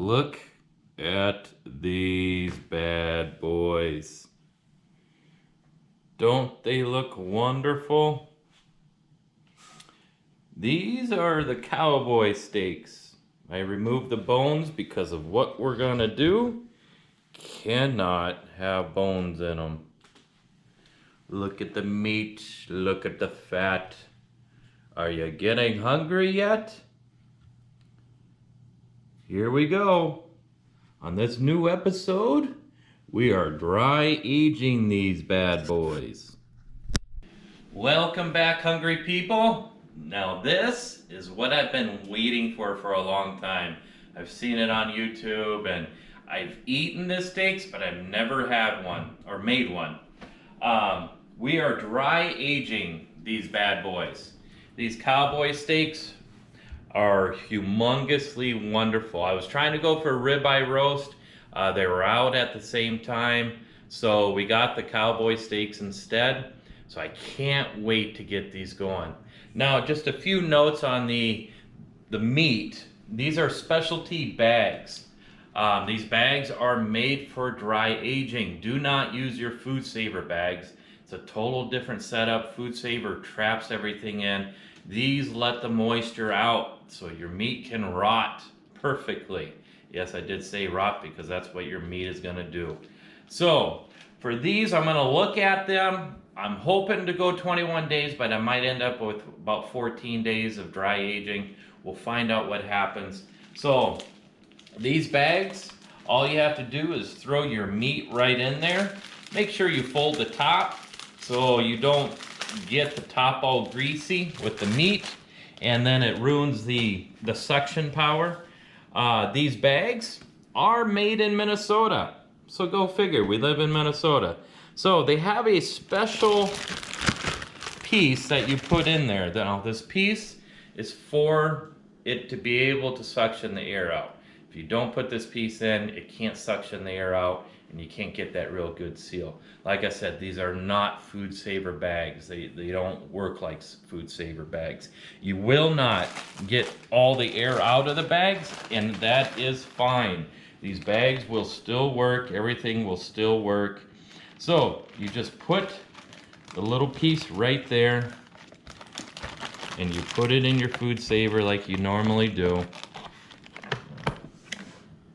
Look at these bad boys. Don't they look wonderful? These are the cowboy steaks. I removed the bones because of what we're gonna do. Cannot have bones in them. Look at the meat, look at the fat. Are you getting hungry yet? Here we go. On this new episode, we are dry aging these bad boys. Welcome back, hungry people. Now this is what I've been waiting for a long time. I've seen it on YouTube and I've eaten the steaks, but I've never had one or made one. We are dry aging these bad boys. These cowboy steaks are humongously wonderful. I was trying to go for a ribeye roast. They were out at the same time, so we got the cowboy steaks instead. So I can't wait to get these going. Now, just a few notes on the meat. These are specialty bags. These bags are made for dry aging. Do not use your Food Saver bags. It's a total different setup. Food Saver traps everything in. These let the moisture out so your meat can rot perfectly. Yes, I did say rot because that's what your meat is gonna do. So for these, I'm gonna look at them. I'm hoping to go 21 days, but I might end up with about 14 days of dry aging. We'll find out what happens. So these bags, all you have to do is throw your meat right in there. Make sure you fold the top so you don't get the top all greasy with the meat, and then it ruins the suction power. These bags are made in Minnesota, so go figure, we live in Minnesota. So they have a special piece that you put in there. Now this piece is for it to be able to suction the air out. If you don't put this piece in, it can't suction the air out and you can't get that real good seal. Like I said, these are not Food Saver bags. They don't work like Food Saver bags. You will not get all the air out of the bags, and that is fine. These bags will still work. Everything will still work. So you just put the little piece right there and you put it in your Food Saver like you normally do.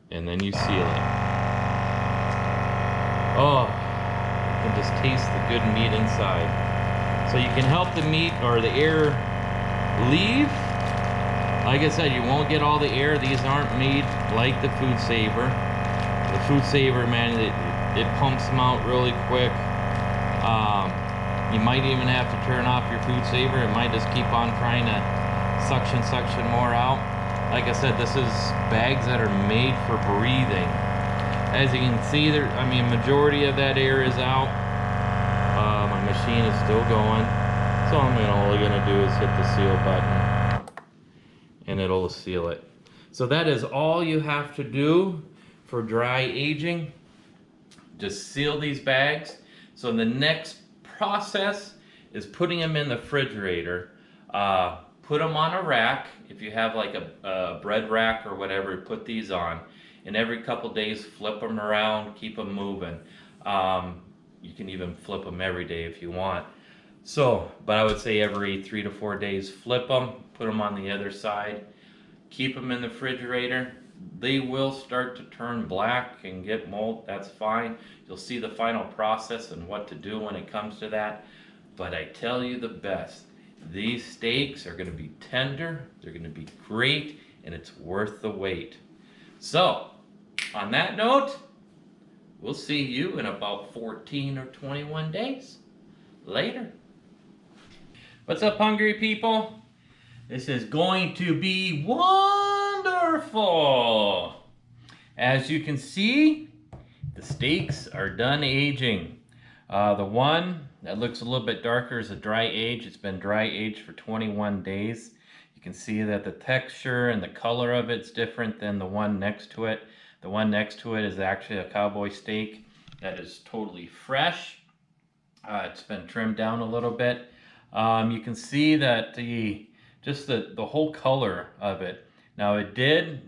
And then you seal it. Oh, you can just taste the good meat inside. So you can help the meat or the air leave. Like I said, you won't get all the air. These aren't made like the Food Saver. The Food Saver, man, it pumps them out really quick. You might even have to turn off your Food Saver. It might just keep on trying to suction more out. Like I said, this is bags that are made for breathing. As you can see, majority of that air is out. My machine is still going. So all I'm gonna do is hit the seal button and it'll seal it. So that is all you have to do for dry aging. Just seal these bags. So the next process is putting them in the refrigerator. Put them on a rack. If you have like a bread rack or whatever, put these on. And every couple days, flip them around, keep them moving. You can even flip them every day if you want. So, but I would say every 3 to 4 days, flip them, put them on the other side, keep them in the refrigerator. They will start to turn black and get mold, that's fine. You'll see the final process and what to do when it comes to that. But I tell you the best, these steaks are gonna be tender, they're gonna be great, and it's worth the wait. So, on that note, we'll see you in about 14 or 21 days. Later. What's up, hungry people? This is going to be wonderful. As you can see, the steaks are done aging. The one that looks a little bit darker is a dry age. It's been dry aged for 21 days. You can see that the texture and the color of it's different than the one next to it. The one next to it is actually a cowboy steak that is totally fresh. It's been trimmed down a little bit. You can see that the whole color of it Now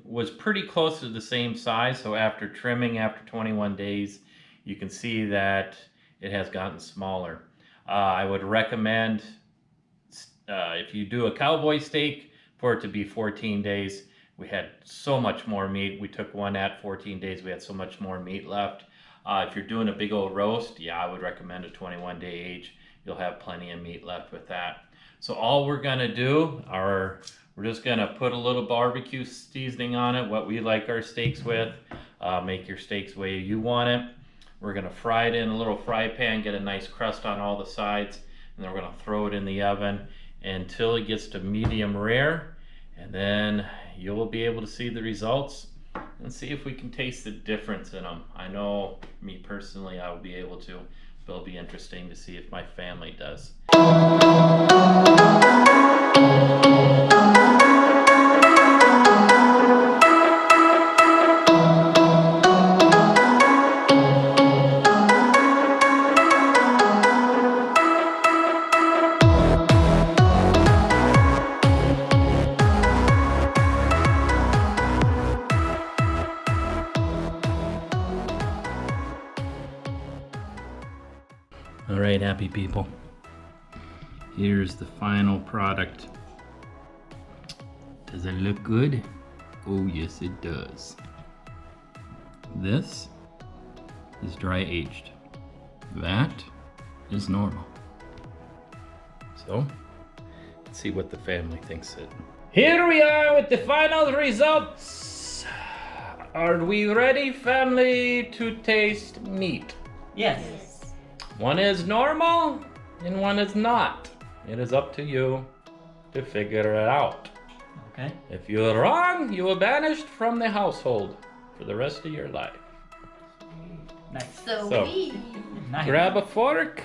was pretty close to the same size, so after trimming after 21 days, you can see that it has gotten smaller. I would recommend, if you do a cowboy steak, for it to be 14 days. We had so much more meat. We took one at 14 days. We had so much more meat left. If you're doing a big old roast, yeah, I would recommend a 21-day age. You'll have plenty of meat left with that. So all we're gonna do we're just gonna put a little barbecue seasoning on it, what we like our steaks with. Make your steaks the way you want it. We're gonna fry it in a little fry pan, get a nice crust on all the sides, and then we're gonna throw it in the oven until it gets to medium rare, and then you'll be able to see the results and see if we can taste the difference in them. I know me personally, I will be able to, but it'll be interesting to see if my family does. All right, happy people. Here's the final product. Does it look good? Oh yes, it does. This is dry aged. That is normal. So, let's see what the family thinks it. Here we are with the final results. Are we ready, family, to taste meat? Yes. One is normal and one is not. It is up to you to figure it out. Okay. If you're wrong, you are banished from the household for the rest of your life. Nice. So, Nice. Grab a fork.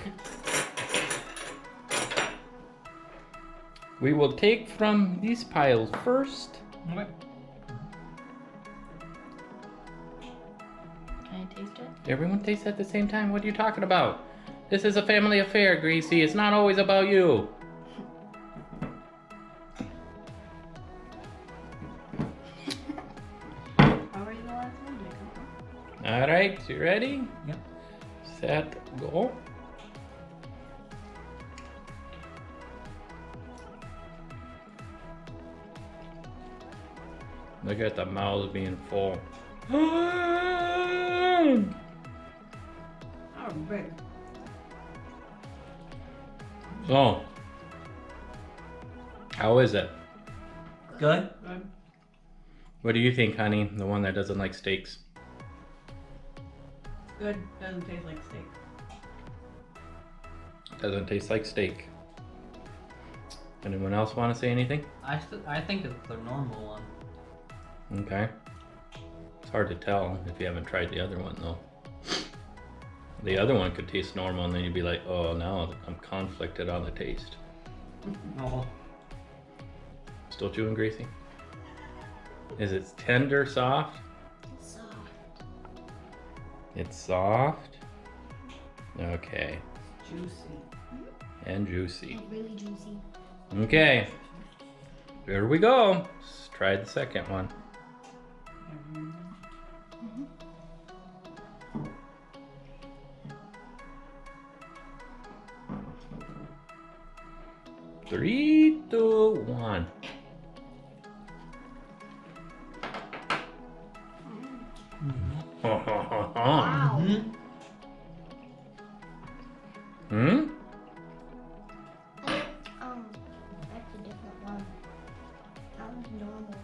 We will take from these piles first. Okay. Can I taste it? Everyone tastes at the same time? What are you talking about? This is a family affair, Greasy. It's not always about you. Already the last one? All right, you ready? Yep. Set, go. Look at the mouths being full. Oh, big. So, how is it? Good. Good. What do you think, honey? The one that doesn't like steaks. Good. Doesn't taste like steak. Doesn't taste like steak. Anyone else want to say anything? I think it's the normal one. Okay. It's hard to tell if you haven't tried the other one, though. The other one could taste normal, and then you'd be like, oh, now I'm conflicted on the taste. Oh. Still chewing, Gracie? Is it tender, soft? Soft. It's soft? Okay. Juicy. And juicy. Really juicy. Okay. Here we go. Let's try the second one. Three, two, one. Wow. Mm-hmm. Hmm? That's a different one. That one's normal.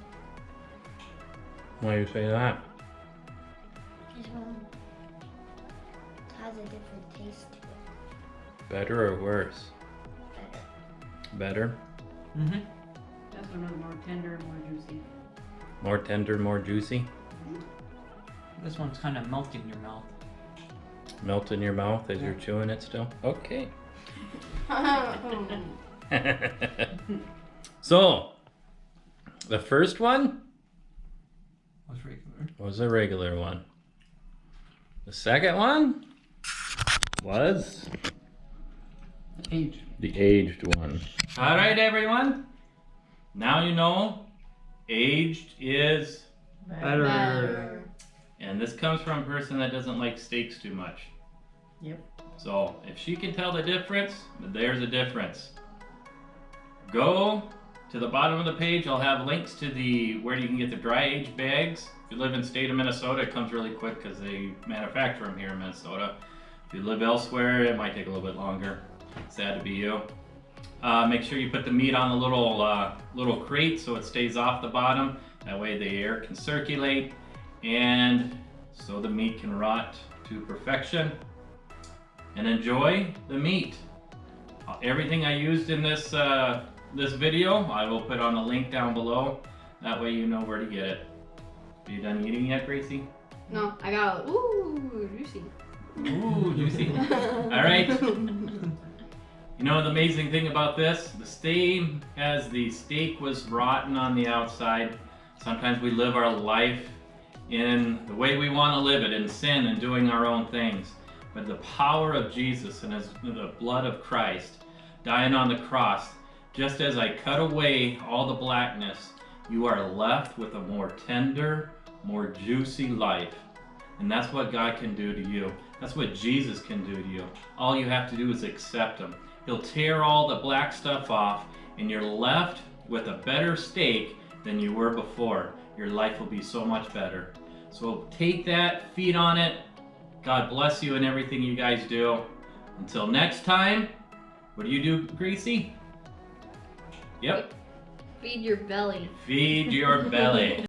Why do you say that? This one has a different taste to it. Better or worse? Better? Mm-hmm. This one was more tender and more juicy. More tender, more juicy? This one's kind of melting in your mouth. Melt in your mouth as you're chewing it still? Okay. So, the first one Was regular. was a regular one. The second one was Age. the aged one. All right, everyone. Now you know Aged is, Better. and this comes from a person that doesn't like steaks too much. Yep. So if she can tell the difference, there's a difference. Go to the bottom of the page. I'll have links to where you can get the dry aged bags. If you live in the state of Minnesota, it comes really quick because they manufacture them here in Minnesota. If you live elsewhere, it might take a little bit longer. Sad to be you. Make sure you put the meat on the little crate so it stays off the bottom. That way the air can circulate and so the meat can rot to perfection. And enjoy the meat. Everything I used in this video, I will put on a link down below. That way you know where to get it. Are you done eating yet, Gracie? No, I got ooh, juicy. Ooh, juicy. All right. You know the amazing thing about this? The same as the steak was rotten on the outside, sometimes we live our life in the way we want to live it, in sin and doing our own things. But the power of Jesus and the blood of Christ dying on the cross, just as I cut away all the blackness, you are left with a more tender, more juicy life. And that's what God can do to you. That's what Jesus can do to you. All you have to do is accept Him. He'll tear all the black stuff off, and you're left with a better steak than you were before. Your life will be so much better. So take that, feed on it. God bless you in everything you guys do. Until next time, what do you do, Gracie? Yep. Feed your belly. Feed your belly.